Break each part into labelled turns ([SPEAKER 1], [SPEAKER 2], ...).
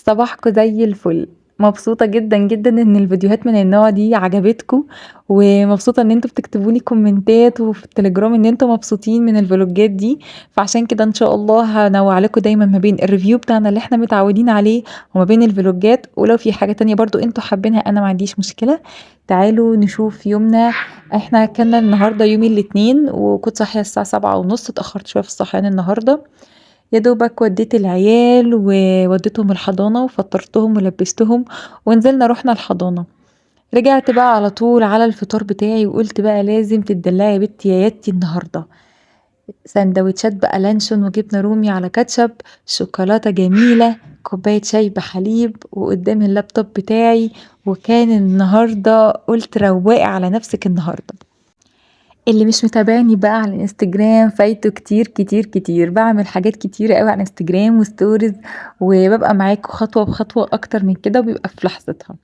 [SPEAKER 1] صباحكم زي الفل. مبسوطة جدًا، جدًا إن الفيديوهات من النوع دي عجبتكم، ومبسوطة إن أنتم بتكتبوا لي كومنتات وفي التليجرام إن أنتم مبسوطين من الفلوجات دي، فعشان كده إن شاء الله هانوّع لكم دايمًا ما بين الreview بتاعنا اللي إحنا متعودين عليه، وما بين الفلوجات، ولو في حاجة تانية برضه أنتم حابينها أنا ما عنديش مشكلة. تعالوا نشوف يومنا. إحنا كان النهارده يوم الاتنين، وكنت صاحية الساعة 7:30، اتأخرت شوية في الصحيان النهارده. يا دوبك وديت العيال ووديتهم الحضانة وفطرتهم ولبستهم ونزلنا رحنا الحضانة. رجعت بقى على طول على الفطار بتاعي وقلت بقى لازم تدلعي يا بنتي يا ياتي النهارده. سندوتشات بقى لانشون وجبنة رومي على كاتشب، شوكولاتة جميلة، كوباية شاي بحليب وقدامي اللابتوب بتاعي. وكان النهارده قلت روقي على نفسك النهارده. اللي مش متابعني بقى على الانستجرام فايته كتير كتير كتير، بعمل حاجات كتيرة قوي على الانستجرام وستوريز، وببقى معاكم خطوة بخطوة اكتر من كده وبيبقى في لحظتها.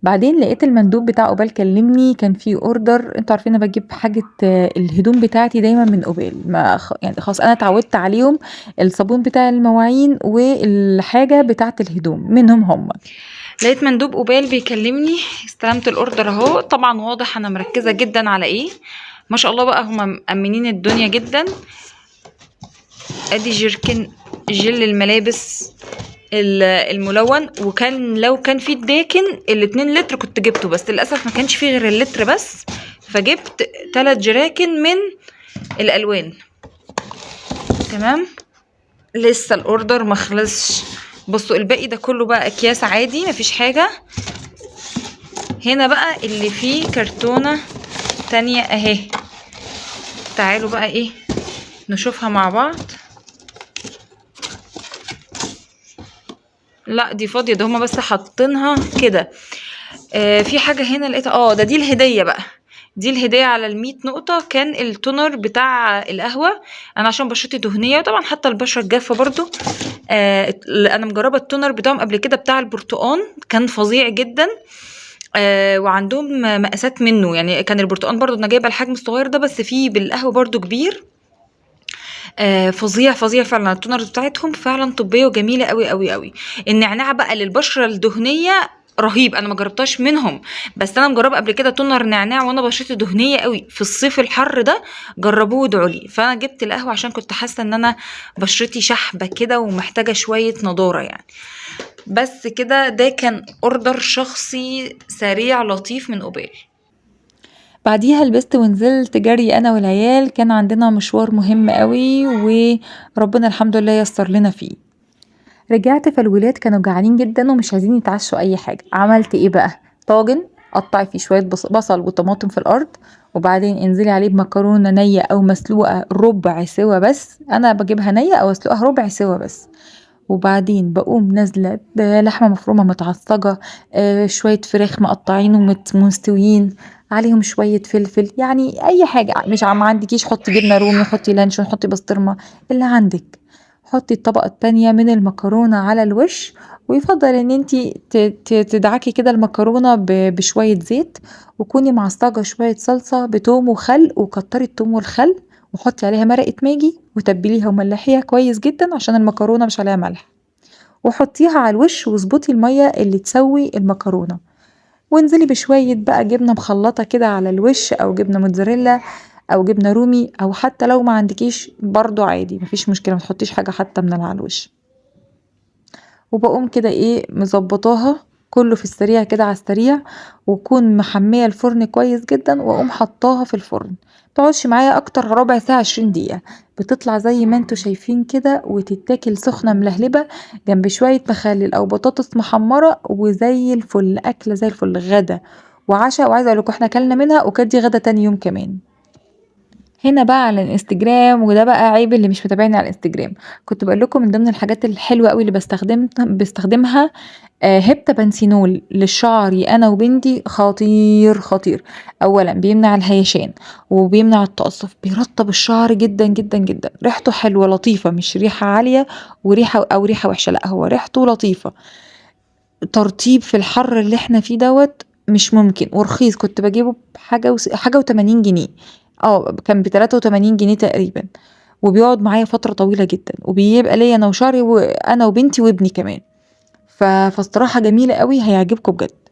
[SPEAKER 1] بعدين لقيت المندوب بتاع اوبال كلمني، كان في اوردر. انتوا عارفين انا بجيب حاجة الهدوم بتاعتي دايما من اوبال، ما يعني خلاص انا اتعودت عليهم. الصابون بتاع المواعين والحاجة بتاعت الهدوم منهم هم. لقيت مندوب اوبال بيكلمني، استلمت الاوردر اهو. طبعا واضح انا مركزة جدا على ايه، ما شاء الله بقى هما مأمنين الدنيا جدا. ادي جيركن جل الملابس الملون، وكان لو كان في الداكن ال2 لتر كنت جبته، بس للاسف ما كانش فيه غير اللتر بس، فجبت 3 جراكن من الالوان. تمام، لسه الاوردر ما خلصش. بصوا الباقي ده كله بقى اكياس عادي مفيش حاجه. هنا بقى اللي فيه كرتونه تانية اهي، تعالوا بقى ايه نشوفها مع بعض. لا دي فاضيه، ده هما بس حاطينها كده. في حاجه هنا لقيتها، ده دي الهديه بقى. دي الهديه على ال100 نقطه، كان التونر بتاع القهوه. انا عشان بشرتي دهنيه وطبعا حتى البشره الجافه برضو. انا مجربه التونر بتاعهم قبل كده بتاع البرتقان، كان فظيع جدا. وعندهم مقاسات منه، يعني كان البرتقان برضو انا جايبه الحجم الصغير ده، بس فيه بالقهوه برضو كبير. فظيع فظيع فعلا. التونرز بتاعتهم فعلا طبيه وجميله قوي قوي قوي. النعناع بقى للبشره الدهنيه رهيب، انا ما جربتهاش منهم، بس انا مجربه قبل كده تونر نعناع وانا بشرتي دهنيه قوي في الصيف الحر ده. جربوه وادعوا لي. فانا جبت القهوه عشان كنت حاسه ان انا بشرتي شحبه كده ومحتاجه شويه نضاره يعني. بس كده، ده كان اوردر شخصي سريع لطيف من اوبال. بعديها لبست ونزلت جري انا والعيال، كان عندنا مشوار مهم قوي وربنا الحمد لله يسر لنا فيه. رجعت فالولاد كانوا جعانين جدا ومش عايزين يتعشوا اي حاجه. عملت ايه بقى؟ طاجن، قطعي فيه شويه بصل وطماطم في الارض، وبعدين انزلي عليه بمكرونه نيه او مسلوقه ربع سوا، بس انا بجيبها نيه او اسلقها ربع سوا بس. وبعدين بقوم نازله بلحمه مفرومه متعصجه، شويه فراخ مقطعين ومستويين، عليهم شويه فلفل، يعني اي حاجه. مش ما عندكيش حطي جبنه رومي، حطي لانشون، حطي بسطرمه اللي عندك. حطي الطبقه التانية من المكرونه على الوش، ويفضل ان انتي تدعكي كده المكرونه بشويه زيت، وكوني معصجه شويه صلصه بتوم وخل، وكتري التوم والخل، وحطي عليها مرقة ماجي وتبليها وملحيها كويس جدا عشان المكرونة مش عليها ملح، وحطيها على الوش واظبطي المية اللي تسوي المكرونة، وانزلي بشوية بقى جبنة مخلطة كده على الوش، او جبنة موتزاريلا او جبنة رومي، او حتى لو ما عندكيش برضو عادي مفيش مشكلة، ما تحطيش حاجة حتى من على الوش. وبقوم كده ايه مظبطاها كله في السريع كده على السريع، وكون محمية الفرن كويس جدا، واقوم حطاها في الفرن. متقعدش معايا اكتر ربع ساعة 20 دقيقة. بتطلع زي ما انتوا شايفين كده، وتتاكل سخنة ملهلبة جنب شوية مخلل او بطاطس محمرة، وزي الفل، اكلة زي الفل، غدا وعشاء. وعايزة اقولكوا احنا اكلنا منها وكانت دي غدا تاني يوم كمان. هنا بقى على الانستجرام، وده بقى عيب اللي مش متابعني على الانستجرام، كنت بقول لكم من ضمن الحاجات الحلوه قوي اللي بستخدمها هيبتا بنسينول لشعري انا وبنتي. خطير خطير. اولا بيمنع الهيشان، وبيمنع التقصف، بيرطب الشعر جدا جدا جدا، ريحته حلوه لطيفه، مش ريحه عاليه وريحه او ريحه وحشه، لا هو ريحته لطيفه. ترطيب في الحر اللي احنا فيه دوت مش ممكن، ورخيص. كنت بجيبه بحاجه حاجه و80 جنيه. كان ب83 جنيه تقريبا، وبيقعد معايا فتره طويله جدا، وبيبقى ليا انا وشعري وانا وبنتي وابني كمان. فالصراحة جميلة قوي، هيعجبكم بجد.